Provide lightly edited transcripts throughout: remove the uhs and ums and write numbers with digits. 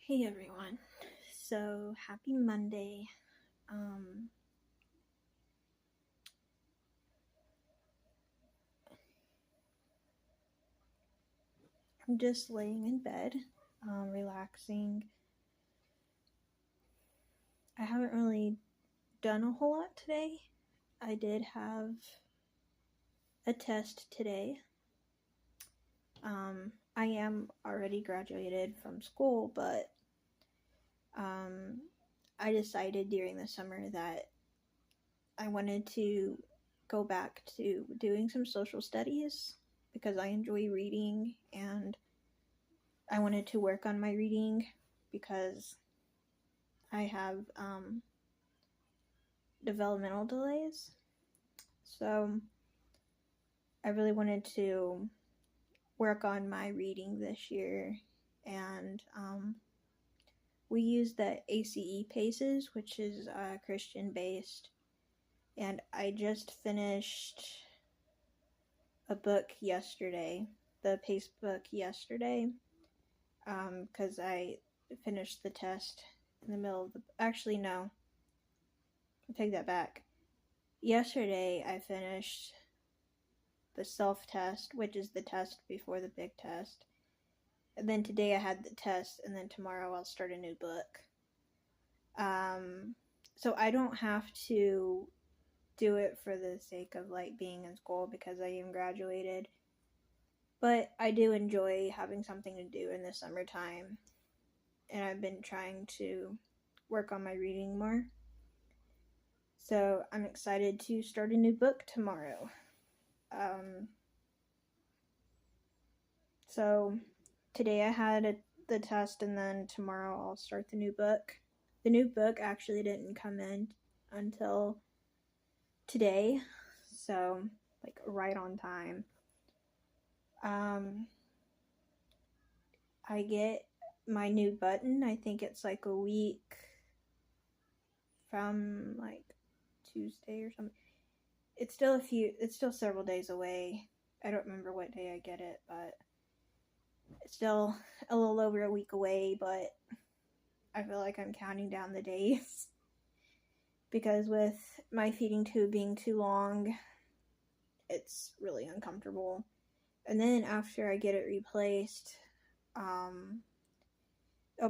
Hey everyone. So happy Monday. I'm just laying in bed, relaxing. I haven't really done a whole lot today. I did have a test today. I am already graduated from school, but I decided during the summer that I wanted to go back to doing some social studies because I enjoy reading and I wanted to work on my reading because I have developmental delays. So I really wanted to work on my reading this year. And we use the ACE PACES, which is Christian based. And I just finished a book yesterday, the PACE book yesterday, because I finished the test in the middle of the. Actually, no, I take that back. Yesterday, I finished the self-test, which is the test before the big test. And then today I had the test, and then tomorrow I'll start a new book. So I don't have to do it for the sake of like being in school because I am graduated. But I do enjoy having something to do in the summertime. And I've been trying to work on my reading more. So I'm excited to start a new book tomorrow. So today I had the test, and then tomorrow I'll start the new book. The new book actually didn't come in until today, so like right on time. I get my new button. I think it's like a week from like Tuesday or something. It's still several days away. I don't remember what day I get it, but it's still a little over a week away, but I feel like I'm counting down the days because with my feeding tube being too long, it's really uncomfortable. And then after I get it replaced, it'll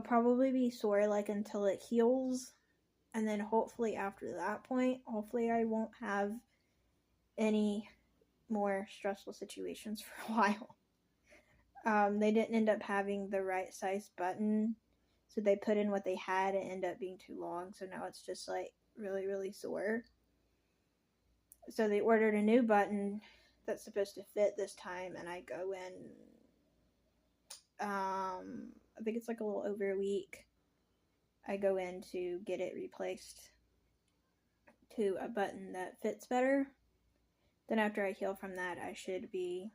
probably be sore like until it heals. And then hopefully after that point, hopefully I won't have any more stressful situations for a while. They didn't end up having the right size button, so they put in what they had and ended up being too long, so now it's just like really, really sore. So they ordered a new button that's supposed to fit this time, and I go in, I think it's like a little over a week. I go in to get it replaced to a button that fits better. Then after I heal from that, I should be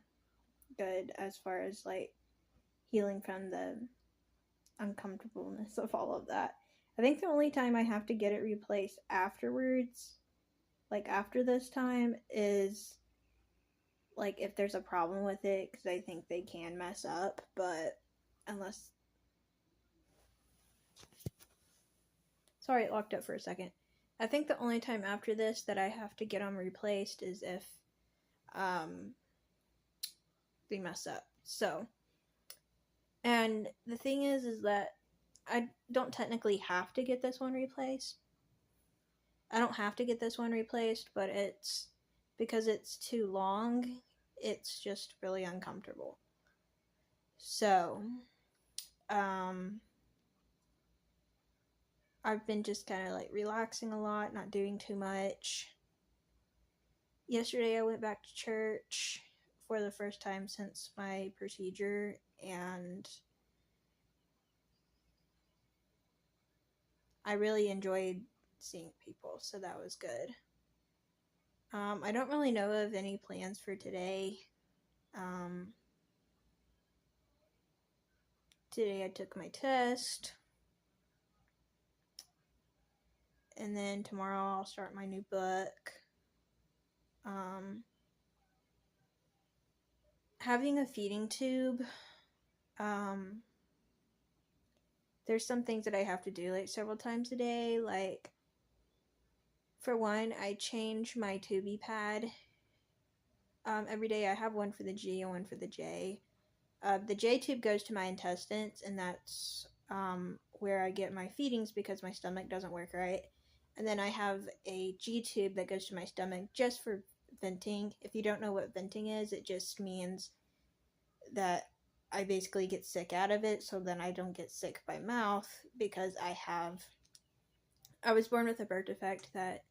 good as far as like healing from the uncomfortableness of all of that. I think the only time I have to get it replaced afterwards, like after this time, is like if there's a problem with it, because I think they can mess up, but unless. Sorry, it locked up for a second. I think the only time after this that I have to get them replaced is if they mess up. So, and the thing is that I don't technically have to get this one replaced. I don't have to get this one replaced, but it's because it's too long, it's just really uncomfortable. So, I've been just kind of like relaxing a lot, not doing too much. Yesterday I went back to church for the first time since my procedure, and I really enjoyed seeing people, so that was good. I don't really know of any plans for today. Today I took my test, and then tomorrow I'll start my new book. Having a feeding tube, there's some things that I have to do like several times a day. Like, for one, I change my Tubi pad every day. I have one for the G and one for the J. The J tube goes to my intestines, and that's where I get my feedings because my stomach doesn't work right. And then I have a G tube that goes to my stomach just for venting. If you don't know what venting is, it just means that I basically get sick out of it, so then I don't get sick by mouth because I was born with a birth defect that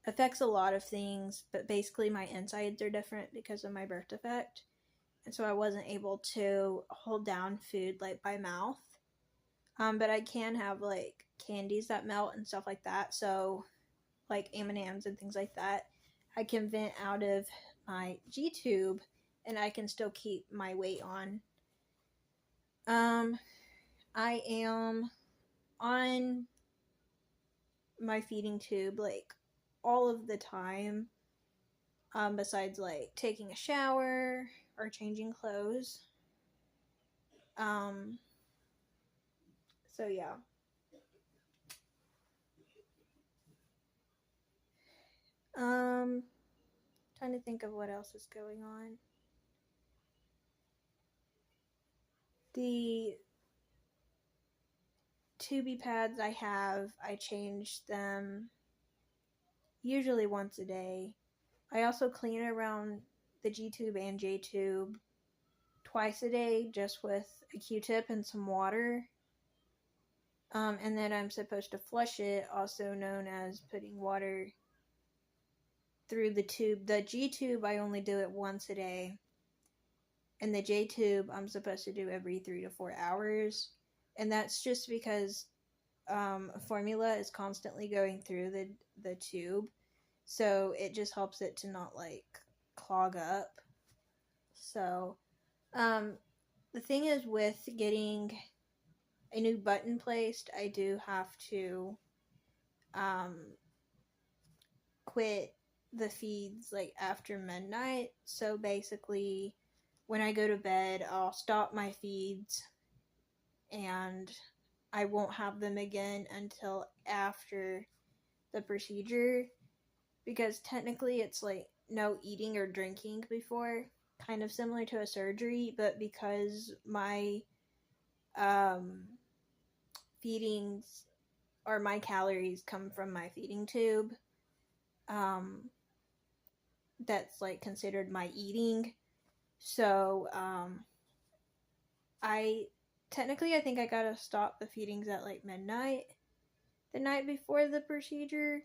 affects a lot of things, but basically my insides are different because of my birth defect. And so I wasn't able to hold down food like by mouth. But I can have like candies that melt and stuff like that. So like M&Ms and things like that, I can vent out of my G tube and I can still keep my weight on. I am on my feeding tube like all of the time. Besides like taking a shower or changing clothes. So yeah. Trying to think of what else is going on. The Tubi pads I change them usually once a day. I also clean around the G tube and J tube twice a day just with a Q-tip and some water. And then I'm supposed to flush it, also known as putting water through the tube. The G tube, I only do it once a day. And the J tube, I'm supposed to do every 3 to 4 hours. And that's just because formula is constantly going through the tube. So it just helps it to not like clog up. So the thing is with getting a new button placed, I do have to quit the feeds like after midnight. So basically when I go to bed, I'll stop my feeds and I won't have them again until after the procedure, because technically it's like no eating or drinking before, kind of similar to a surgery, but because my feedings or my calories come from my feeding tube, that's like considered my eating. So I think I gotta stop the feedings at like midnight the night before the procedure,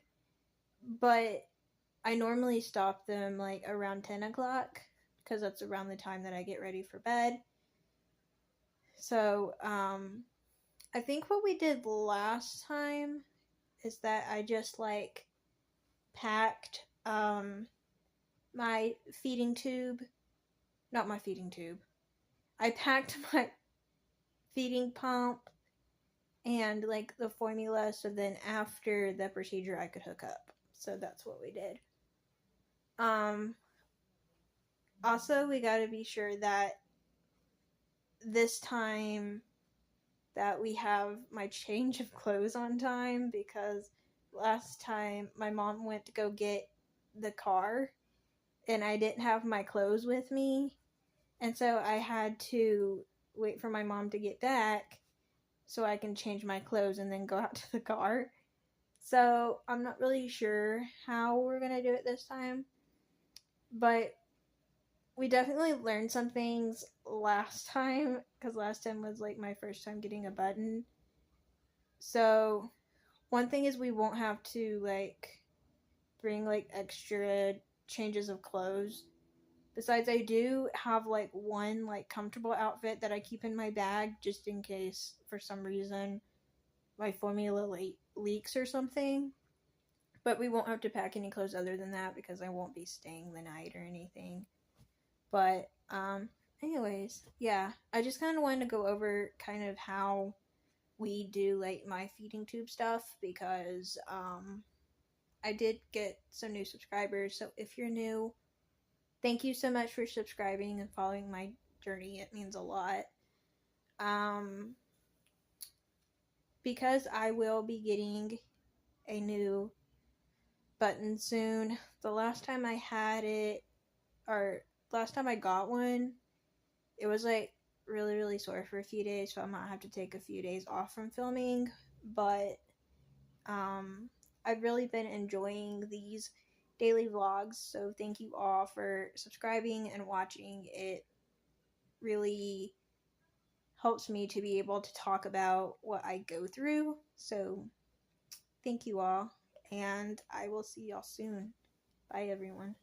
but I normally stop them like around 10 o'clock because that's around the time that I get ready for bed. So I think what we did last time is that I just like packed my feeding tube, not my feeding tube. I packed my feeding pump and like the formula, so then after the procedure I could hook up. So that's what we did. Also, we got to be sure that this time that we have my change of clothes on time, because last time my mom went to go get the car and I didn't have my clothes with me, and so I had to wait for my mom to get back so I can change my clothes and then go out to the car. So I'm not really sure how we're gonna do it this time, but we definitely learned some things last time, because last time was like my first time getting a button. So one thing is we won't have to like bring like extra changes of clothes. Besides, I do have like one like comfortable outfit that I keep in my bag just in case for some reason my formula leaks or something. But we won't have to pack any clothes other than that because I won't be staying the night or anything. But anyways, yeah, I just kind of wanted to go over kind of how we do like my feeding tube stuff, because I did get some new subscribers. So if you're new, thank you so much for subscribing and following my journey. It means a lot. because I will be getting a new button soon, the last time I had it, or last time I got one, it was like really, really sore for a few days, so I might have to take a few days off from filming. But I've really been enjoying these daily vlogs, so thank you all for subscribing and watching. It really helps me to be able to talk about what I go through. So thank you all, and I will see y'all soon. Bye, everyone.